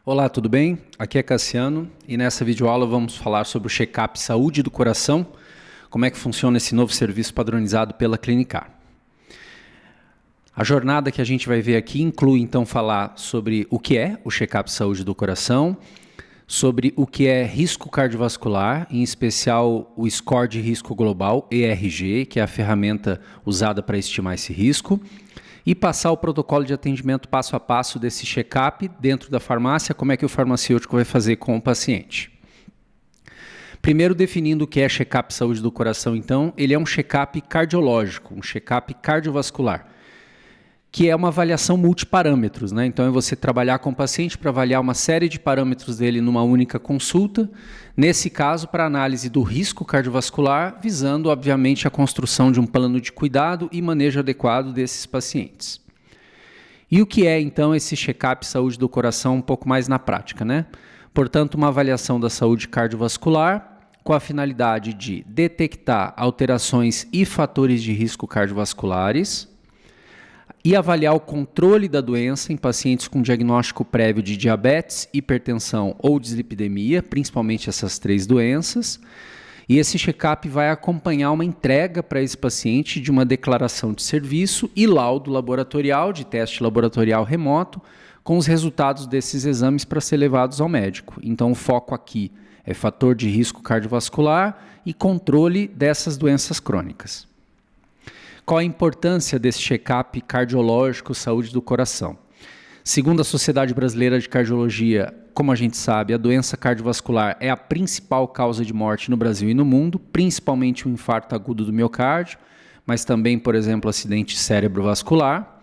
Olá, tudo bem? Aqui é Cassiano e nessa videoaula vamos falar sobre o check-up Saúde do Coração, como é que funciona esse novo serviço padronizado pela Clinicar. A jornada que a gente vai ver aqui inclui então falar sobre o que é o check-up Saúde do Coração, sobre o que é risco cardiovascular, em especial o Score de Risco Global, ERG, que é a ferramenta usada para estimar esse risco, e passar o protocolo de atendimento passo a passo desse check-up dentro da farmácia, como é que o farmacêutico vai fazer com o paciente. Primeiro, definindo o que é check-up saúde do coração, então, ele é um check-up cardiológico, um check-up cardiovascular, que é uma avaliação multiparâmetros, né? Então é você trabalhar com o paciente para avaliar uma série de parâmetros dele numa única consulta, nesse caso para análise do risco cardiovascular, visando obviamente a construção de um plano de cuidado e manejo adequado desses pacientes. E o que é então esse check-up saúde do coração um pouco mais na prática, né? Portanto, uma avaliação da saúde cardiovascular com a finalidade de detectar alterações e fatores de risco cardiovasculares, e avaliar o controle da doença em pacientes com diagnóstico prévio de diabetes, hipertensão ou dislipidemia, principalmente essas três doenças. E esse check-up vai acompanhar uma entrega para esse paciente de uma declaração de serviço e laudo laboratorial, de teste laboratorial remoto, com os resultados desses exames para ser levados ao médico. Então o foco aqui é fator de risco cardiovascular e controle dessas doenças crônicas. Qual a importância desse check-up cardiológico saúde do coração? Segundo a Sociedade Brasileira de Cardiologia, como a gente sabe, a doença cardiovascular é a principal causa de morte no Brasil e no mundo, principalmente o infarto agudo do miocárdio, mas também, por exemplo, acidente cerebrovascular.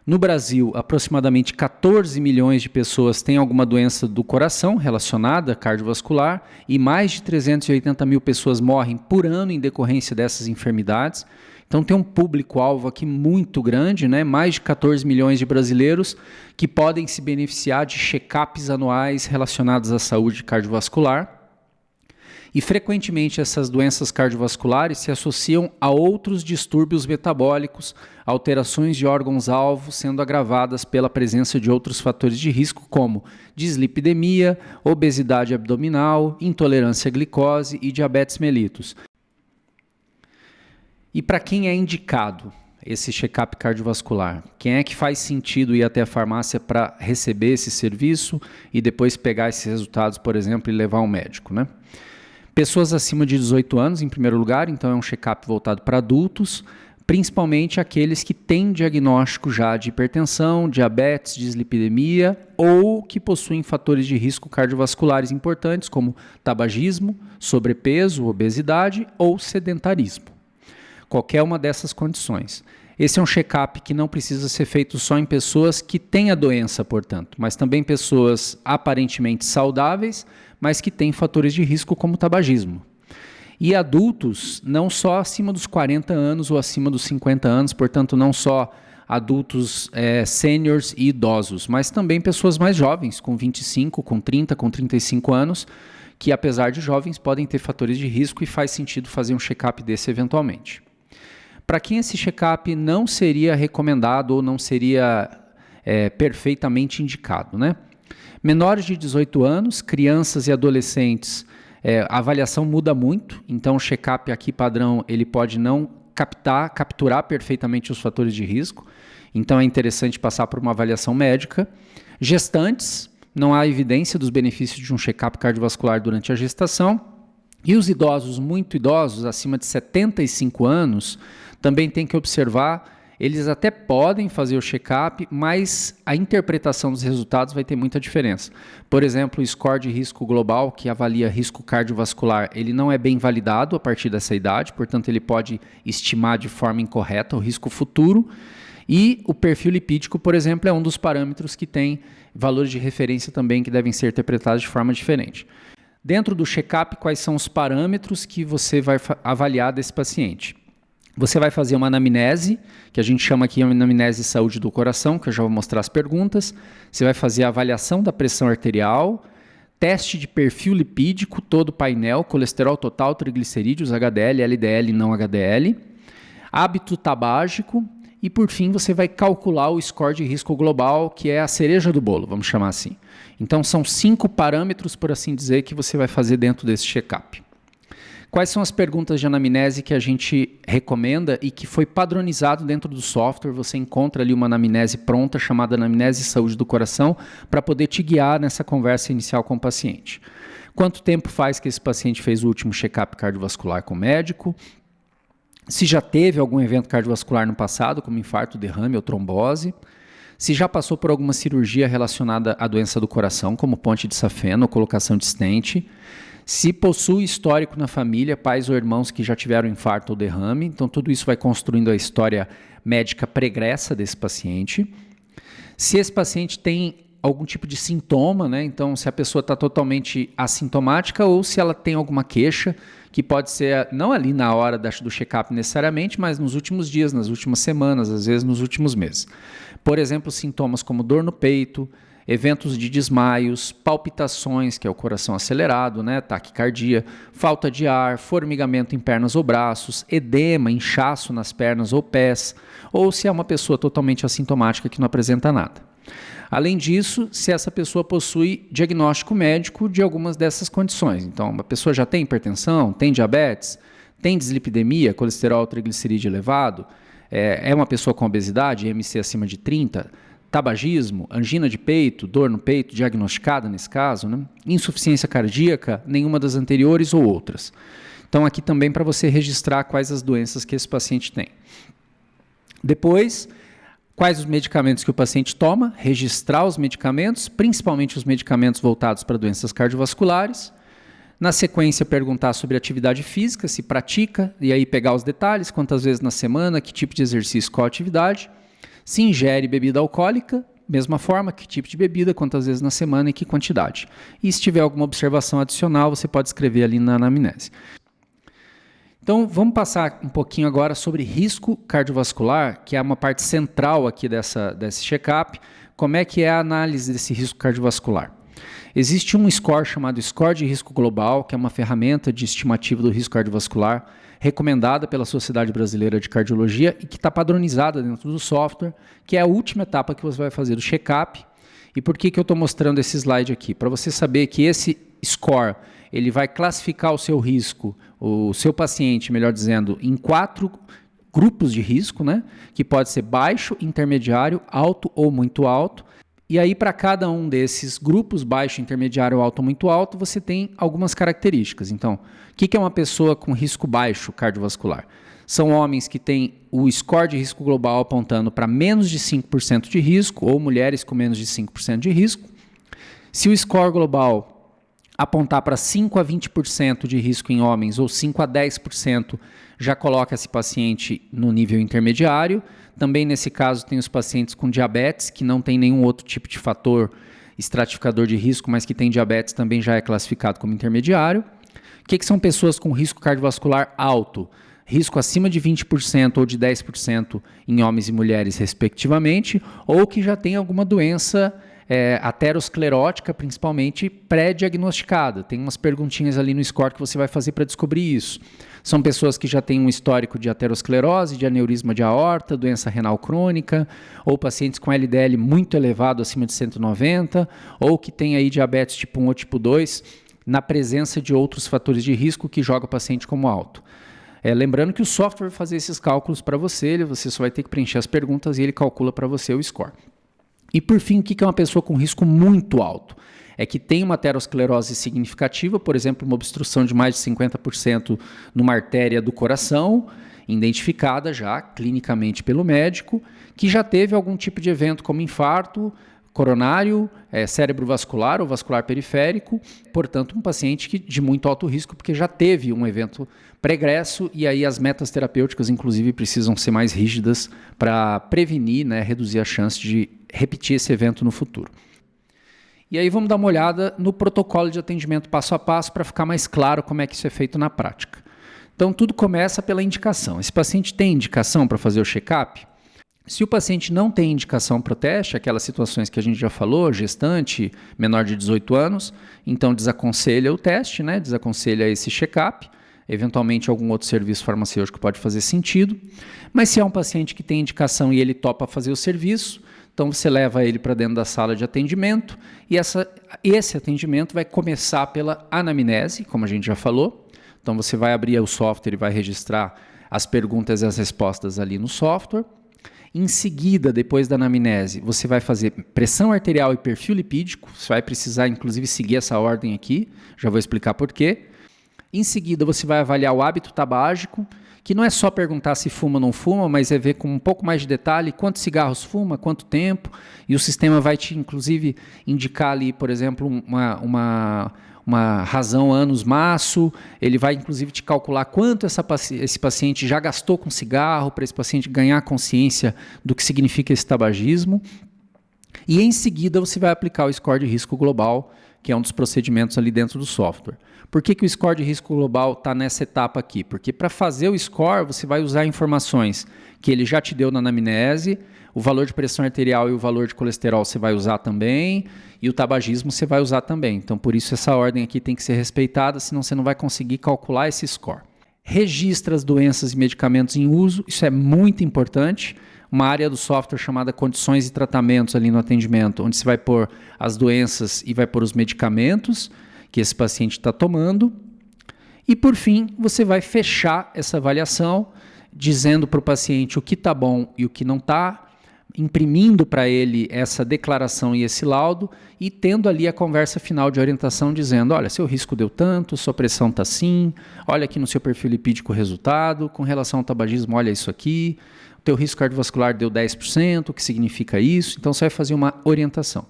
No Brasil, aproximadamente 14 milhões de pessoas têm alguma doença do coração relacionada cardiovascular e mais de 380 mil pessoas morrem por ano em decorrência dessas enfermidades. Então tem um público-alvo aqui muito grande, né? Mais de 14 milhões de brasileiros que podem se beneficiar de check-ups anuais relacionados à saúde cardiovascular. E frequentemente essas doenças cardiovasculares se associam a outros distúrbios metabólicos, alterações de órgãos-alvo sendo agravadas pela presença de outros fatores de risco como dislipidemia, obesidade abdominal, intolerância à glicose e diabetes mellitus. E para quem é indicado esse check-up cardiovascular? Quem é que faz sentido ir até a farmácia para receber esse serviço e depois pegar esses resultados, por exemplo, e levar ao médico, né? Pessoas acima de 18 anos, em primeiro lugar, então é um check-up voltado para adultos, principalmente aqueles que têm diagnóstico já de hipertensão, diabetes, dislipidemia ou que possuem fatores de risco cardiovasculares importantes como tabagismo, sobrepeso, obesidade ou sedentarismo. Qualquer uma dessas condições. Esse é um check-up que não precisa ser feito só em pessoas que têm a doença, portanto, mas também pessoas aparentemente saudáveis, mas que têm fatores de risco como tabagismo. E adultos, não só acima dos 40 anos ou acima dos 50 anos, portanto, não só adultos sêniores e idosos, mas também pessoas mais jovens, com 25, com 30, com 35 anos, que apesar de jovens podem ter fatores de risco e faz sentido fazer um check-up desse eventualmente. Para quem esse check-up não seria recomendado ou não seria perfeitamente indicado, né? Menores de 18 anos, crianças e adolescentes, a avaliação muda muito, então o check-up aqui padrão ele pode não capturar perfeitamente os fatores de risco, então é interessante passar por uma avaliação médica. Gestantes, não há evidência dos benefícios de um check-up cardiovascular durante a gestação. E os idosos, muito idosos, acima de 75 anos, também tem que observar, eles até podem fazer o check-up, mas a interpretação dos resultados vai ter muita diferença. Por exemplo, o score de risco global, que avalia risco cardiovascular, ele não é bem validado a partir dessa idade, portanto ele pode estimar de forma incorreta o risco futuro. E o perfil lipídico, por exemplo, é um dos parâmetros que tem valores de referência também que devem ser interpretados de forma diferente. Dentro do check-up, quais são os parâmetros que você vai avaliar desse paciente? Você vai fazer uma anamnese, que a gente chama aqui de anamnese de saúde do coração, que eu já vou mostrar as perguntas. Você vai fazer a avaliação da pressão arterial, teste de perfil lipídico, todo o painel, colesterol total, triglicerídeos, HDL, LDL e não HDL, hábito tabágico E por fim, você vai calcular o score de risco global, que é a cereja do bolo, vamos chamar assim. Então são 5 parâmetros, por assim dizer, que você vai fazer dentro desse check-up. Quais são as perguntas de anamnese que a gente recomenda e que foi padronizado dentro do software? Você encontra ali uma anamnese pronta, chamada Anamnese Saúde do Coração, para poder te guiar nessa conversa inicial com o paciente. Quanto tempo faz que esse paciente fez o último check-up cardiovascular com o médico? Se já teve algum evento cardiovascular no passado, como infarto, derrame ou trombose. Se já passou por alguma cirurgia relacionada à doença do coração, como ponte de safena ou colocação de stent. Se possui histórico na família, pais ou irmãos que já tiveram infarto ou derrame. Então, tudo isso vai construindo a história médica pregressa desse paciente. Se esse paciente tem algum tipo de sintoma, né? Então, se a pessoa está totalmente assintomática ou se ela tem alguma queixa, que pode ser não ali na hora do check-up necessariamente, mas nos últimos dias, nas últimas semanas, às vezes nos últimos meses. Por exemplo, sintomas como dor no peito, eventos de desmaios, palpitações, que é o coração acelerado, né? Taquicardia, falta de ar, formigamento em pernas ou braços, edema, inchaço nas pernas ou pés, ou se é uma pessoa totalmente assintomática que não apresenta nada. Além disso, se essa pessoa possui diagnóstico médico de algumas dessas condições. Então, uma pessoa já tem hipertensão, tem diabetes, tem dislipidemia, colesterol triglicerídeo elevado, é uma pessoa com obesidade, IMC acima de 30, tabagismo, angina de peito, dor no peito, diagnosticada nesse caso, né? Insuficiência cardíaca, nenhuma das anteriores ou outras. Então, aqui também para você registrar quais as doenças que esse paciente tem. Depois, quais os medicamentos que o paciente toma, registrar os medicamentos, principalmente os medicamentos voltados para doenças cardiovasculares. Na sequência, perguntar sobre atividade física, se pratica, e aí pegar os detalhes, quantas vezes na semana, que tipo de exercício, qual atividade. Se ingere bebida alcoólica, mesma forma, que tipo de bebida, quantas vezes na semana e que quantidade. E se tiver alguma observação adicional, você pode escrever ali na anamnese. Então, vamos passar um pouquinho agora sobre risco cardiovascular, que é uma parte central aqui desse check-up. Como é que é a análise desse risco cardiovascular? Existe um score chamado Score de Risco Global, que é uma ferramenta de estimativa do risco cardiovascular, recomendada pela Sociedade Brasileira de Cardiologia e que está padronizada dentro do software, que é a última etapa que você vai fazer do check-up. E por que eu estou mostrando esse slide aqui? Para você saber que esse score ele vai classificar o seu risco, o seu paciente, melhor dizendo, em 4 grupos de risco, né? Que pode ser baixo, intermediário, alto ou muito alto. E aí, para cada um desses grupos, baixo, intermediário, alto ou muito alto, você tem algumas características. Então, o que é uma pessoa com risco baixo cardiovascular? São homens que têm o score de risco global apontando para menos de 5% de risco, ou mulheres com menos de 5% de risco. Se o score global apontar para 5 a 20% de risco em homens ou 5 a 10%, já coloca esse paciente no nível intermediário. Também nesse caso tem os pacientes com diabetes, que não tem nenhum outro tipo de fator estratificador de risco, mas que tem diabetes também já é classificado como intermediário. O que são pessoas com risco cardiovascular alto? Risco acima de 20% ou de 10% em homens e mulheres, respectivamente, ou que já tem alguma doença aterosclerótica, principalmente pré-diagnosticada. Tem umas perguntinhas ali no score que você vai fazer para descobrir isso. São pessoas que já têm um histórico de aterosclerose, de aneurisma de aorta, doença renal crônica, ou pacientes com LDL muito elevado, acima de 190, ou que têm aí diabetes tipo 1 ou tipo 2, na presença de outros fatores de risco que joga o paciente como alto. Lembrando que o software vai fazer esses cálculos para você só vai ter que preencher as perguntas e ele calcula para você o score. E por fim, o que é uma pessoa com risco muito alto? É que tem uma aterosclerose significativa, por exemplo, uma obstrução de mais de 50% numa artéria do coração, identificada já clinicamente pelo médico, que já teve algum tipo de evento como infarto coronário, cérebrovascular ou vascular periférico, portanto um paciente de muito alto risco, porque já teve um evento pregresso e aí as metas terapêuticas inclusive precisam ser mais rígidas para prevenir, reduzir a chance de repetir esse evento no futuro. E aí vamos dar uma olhada no protocolo de atendimento passo a passo para ficar mais claro como é que isso é feito na prática. Então tudo começa pela indicação. Esse paciente tem indicação para fazer o check-up? Se o paciente não tem indicação para o teste, aquelas situações que a gente já falou, gestante, menor de 18 anos, então desaconselha o teste, desaconselha esse check-up, Eventualmente, algum outro serviço farmacêutico pode fazer sentido. Mas se é um paciente que tem indicação e ele topa fazer o serviço, então você leva ele para dentro da sala de atendimento e esse atendimento vai começar pela anamnese, como a gente já falou. Então você vai abrir o software e vai registrar as perguntas e as respostas ali no software. Em seguida, depois da anamnese, você vai fazer pressão arterial e perfil lipídico. Você vai precisar, inclusive, seguir essa ordem aqui. Já vou explicar por quê. Em seguida, você vai avaliar o hábito tabágico, que não é só perguntar se fuma ou não fuma, mas é ver com um pouco mais de detalhe quantos cigarros fuma, quanto tempo. E o sistema vai te, inclusive, indicar ali, por exemplo, uma razão anos-maço, ele vai inclusive te calcular quanto esse paciente já gastou com cigarro, para esse paciente ganhar consciência do que significa esse tabagismo. E em seguida você vai aplicar o score de risco global, que é um dos procedimentos ali dentro do software. Por que o score de risco global está nessa etapa aqui? Porque para fazer o score você vai usar informações que ele já te deu na anamnese, o valor de pressão arterial e o valor de colesterol você vai usar também, e o tabagismo você vai usar também. Então, por isso, essa ordem aqui tem que ser respeitada, senão você não vai conseguir calcular esse score. Registra as doenças e medicamentos em uso, isso é muito importante. Uma área do software chamada condições e tratamentos ali no atendimento, onde você vai pôr as doenças e vai pôr os medicamentos que esse paciente está tomando. E, por fim, você vai fechar essa avaliação dizendo para o paciente o que está bom e o que não está, imprimindo para ele essa declaração e esse laudo e tendo ali a conversa final de orientação dizendo, olha, seu risco deu tanto, sua pressão está assim, olha aqui no seu perfil lipídico o resultado, com relação ao tabagismo, olha isso aqui, o teu risco cardiovascular deu 10%, o que significa isso? Então você vai fazer uma orientação.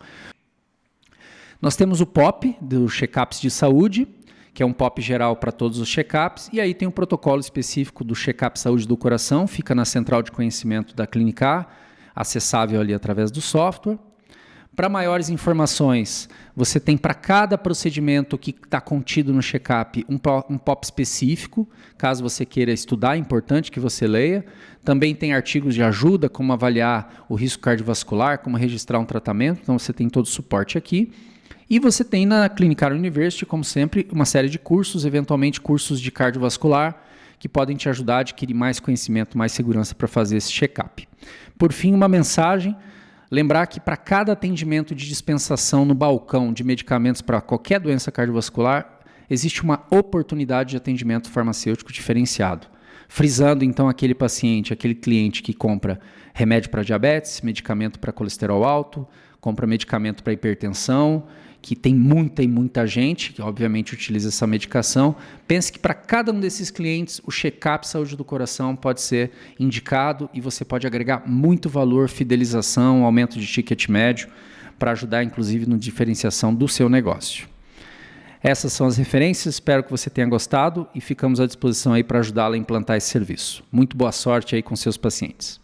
Nós temos o POP, do check-ups de saúde, que é um POP geral para todos os check-ups, e aí tem um protocolo específico do check-up saúde do coração, fica na central de conhecimento da Clínica, acessável ali através do software. Para maiores informações, você tem para cada procedimento que está contido no check-up um POP específico, caso você queira estudar, é importante que você leia. Também tem artigos de ajuda, como avaliar o risco cardiovascular, como registrar um tratamento, então você tem todo o suporte aqui. E você tem na Clinical University, como sempre, uma série de cursos, eventualmente cursos de cardiovascular, que podem te ajudar a adquirir mais conhecimento, mais segurança para fazer esse check-up. Por fim, uma mensagem, lembrar que para cada atendimento de dispensação no balcão de medicamentos para qualquer doença cardiovascular, existe uma oportunidade de atendimento farmacêutico diferenciado. Frisando então aquele paciente, aquele cliente que compra remédio para diabetes, medicamento para colesterol alto, compra medicamento para hipertensão, que tem muita gente que obviamente utiliza essa medicação. Pense que para cada um desses clientes o check-up saúde do coração pode ser indicado e você pode agregar muito valor, fidelização, aumento de ticket médio para ajudar inclusive na diferenciação do seu negócio. Essas são as referências, espero que você tenha gostado e ficamos à disposição aí para ajudá-la a implantar esse serviço. Muito boa sorte aí com seus pacientes.